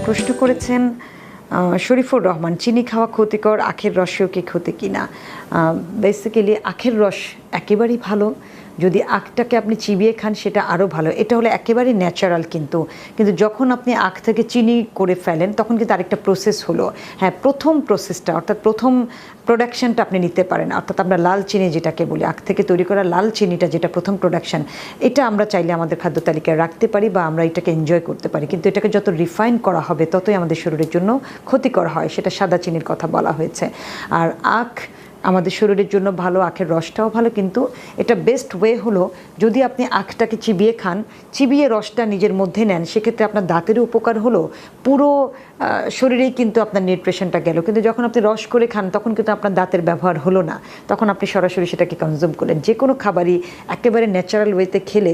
প্রশ্ন করেছেন শরীফুর রহমান, চিনি খাওয়া ক্ষতিকর, আখের রসেও কি ক্ষতি কিনা? বেসিক্যালি আখের রস একেবারেই ভালো, যদি আখটাকে আপনি চিবিয়ে খান সেটা আরও ভালো। এটা হলো একেবারেই ন্যাচারাল, কিন্তু যখন আপনি আখ থেকে চিনি করে ফেলেন তখন কিন্তু আরেকটা প্রসেস হলো। হ্যাঁ, প্রথম প্রসেসটা অর্থাৎ প্রথম প্রোডাকশানটা আপনি নিতে পারেন, অর্থাৎ আমরা লাল চিনি যেটাকে বলি, আখ থেকে তৈরি করা লাল চিনিটা যেটা প্রথম প্রোডাকশান, এটা আমরা চাইলে আমাদের খাদ্য তালিকায় রাখতে পারি বা আমরা এটাকে এনজয় করতে পারি। কিন্তু এটাকে যত রিফাইন করা হবে ততই আমাদের শরীরের জন্য ক্ষতিকর হয়, সেটা সাদা চিনির কথা বলা হয়েছে। আর আখ আমাদের শরীরের জন্য ভালো, আখের রসটাও ভালো, কিন্তু এটা বেস্ট ওয়ে হলো যদি আপনি আখটাকে চিবিয়ে খান, চিবিয়ে রসটা নিজের মধ্যে নেন, সেক্ষেত্রে আপনার দাঁতেরও উপকার হলো, পুরো শরীরেই কিন্তু আপনার নিউট্রিশনটা গেল। কিন্তু যখন আপনি রস করে খান তখন কিন্তু আপনার দাঁতের ব্যবহার হলো না, তখন আপনি সরাসরি সেটাকে কনজিউম করলেন। যে কোনো খাবারই একেবারে ন্যাচারাল ওয়েতে খেলে